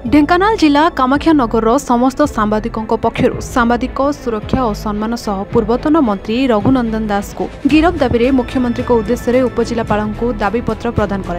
ढेंकानाल जिला कामाख्यानगर समस्त सांबादिकों पक्षर सांबादिक सुरक्षा और सम्मान सह पूर्वतन मंत्री रघुनंदन दास को गिरफ दाबी मुख्यमंत्री उद्देश्य उपजिलापाल को दाबीपत्र प्रदान कर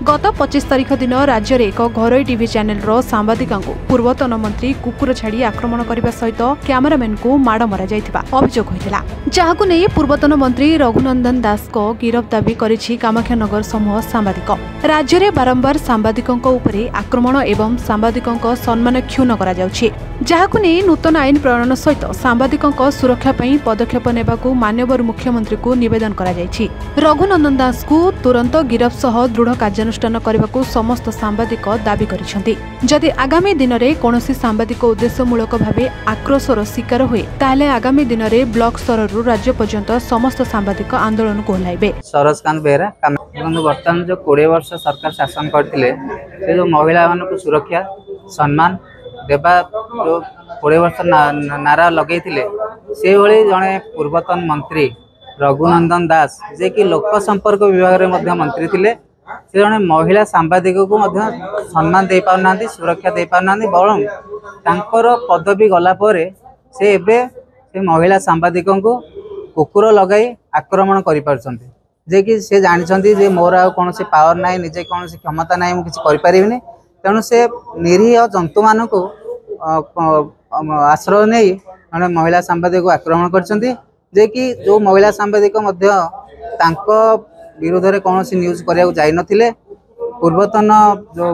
गत 25 तारिख दिन राज्य में एक घरोई टीवी चैनल सांबादिका पूर्वतन मंत्री कुकुर छाड़ी आक्रमण करने सहित कैमरामैन को माड़ मरा अभियोग होता जहां नहीं पूर्वतन मंत्री रघुनंदन दास को गिरफ दाबी करिछि कामाख्यानगर समूह सांबादिक। राज्य में बारंबार सांबादिकों उपरे आक्रमण एवं सांबादिकों सम्मान क्षुण्ण करा जाउछि जहाकु नै नूतन आईन प्रणयन सहित सांबादिकों सुरक्षा पई पदक्षेप नेबाकु माननीय मुख्यमंत्री को निवेदन करा जाइछि। रघुनंदन दास को तुरंत गिरफ सह दृढ़ कार्यानुष्ठान करबाकु समस्त सांबादिक दाबी करिसेंति। जदि आगामी दिन में कौनसी सांबादिक उद्देश्यमूलक भावे आक्रोशर शिकार हुए ताहले आगामी दिन में ब्लॉक स्तर राज्य पर्यंत समस्त सांबादिक आंदोलन को ओह्लाइबे। सरस्कांत बेहरा बर्तमान जो 20 वर्ष सरकार शासन करथिले से जो महिला मान को सुरक्षा सम्मान देवा जो 20 वर्ष नारा लगे से भली जड़े पूर्वतन मंत्री रघुनंदन दास जे कि लोक संपर्क विभाग में मंत्री थिले से जड़े महिला सांबादिक को सम्मान दे पारना सुरक्षा दे पारना बरं तांकर पदवी गला परे से एबे से महिला सांबादिकों को कुकुर लगाई आक्रमण कर पारछंती जे कि से जानछंती जे मोर आ कौन से पावर नाई निजे कौन से क्षमता नाई मुझे करि परिबिनी तेणु से निरीह जंतु मान को आश्रय नहीं जड़े महिला सांबादिक को आक्रमण करछंती जे कि जो महिला सांबादिक विरोध में कौन सी न्यूज करिया जाई नथिले पूर्वतन जो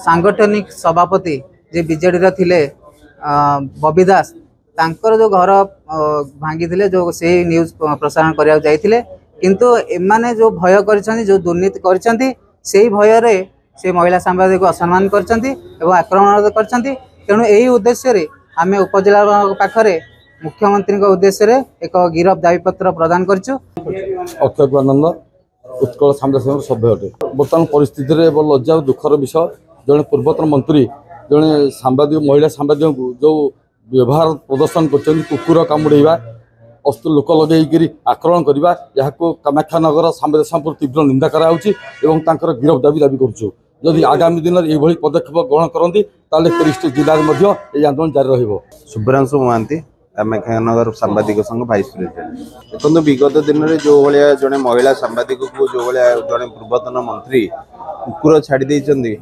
सांगठनिक सभापति जे बीजेडी रे थिले बबी दास तांकर जो घर भांगी थिले जो से न्यूज प्रसारण करिया जाइथिले किंतु एमाने जो भय करछंती जो दुर्नीति करछंती सेही भय रे से महिला सांबादिक को असम्मान करछंती एवं आक्रमण करछंती। तेणु यही उद्देश्य रे आमे उपजिला पाखरे मुख्यमंत्री को उद्देश्य रे एक गिरफ दाबी पत्र प्रदान करछु। अक्षय आनंद उत्कल सांबादिक सभ्य अटे बर्तमान परिस्थिति रे लज्जा दुखर विषय जड़े पूर्वतन मंत्री जड़े सांबादिक महिला सांबादिक को जो व्यवहार प्रदर्शन कर कुकुर कामुड़ा अस्तु लोक लगे आक्रमण करवा यहाँ कामाख्यानगर सांबादिक तीव्र निंदा कराऊँच गिरफ दाबी करुँ जदि आगामी दिन में यह पदक्षेप ग्रहण करती 31 जिले में आंदोलन जारी रहिबो। शुभ्रांशु महांती कामाख्यानगर सांबादिक संघ भाइस प्रेसिडेंट देखो विगत दिन में जो भाया जड़े महिला सांबादिक को जो भाया जड़े पूर्वतन मंत्री कुकुर छाड़ी देइछंदी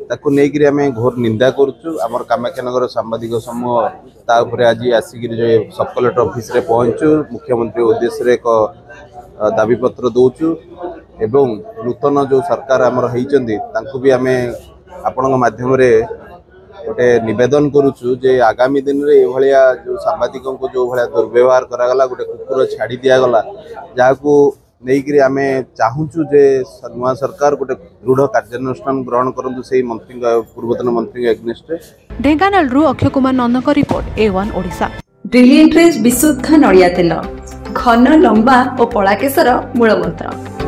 ताकू नहीं आम घोर निंदा करमर कामाख्यानगर सांबादिक समूह तापर आज आसिक सब कलेक्टर ऑफिस रे पहुँचु मुख्यमंत्री उद्देश्य एक दाबीपत्र दौचु एवं नूतन जो सरकार आमर होती भी आम आपण माध्यम गोटे नवेदन करुचु जे आगामी दिन में ये जो सांबादिकों को जो भाया दुर्व्यवहार करागला गोटे कुकुर छाड़ी दिगला जहाँ नहीं आम चाहूँ जे नुआ सरकार गोटे दृढ़ कार्यानुष्ठान ग्रहण करूँ से मंत्री पूर्वतन मंत्री एग्नेस्ट। ढेंकानाल अक्षय कुमार नंदक रिपोर्ट A1 ओडिशा। ब्रिलियंट रेज विशुद्ध नड़िया तेल घन लंबा और पड़ा केसर मूलमंत्र।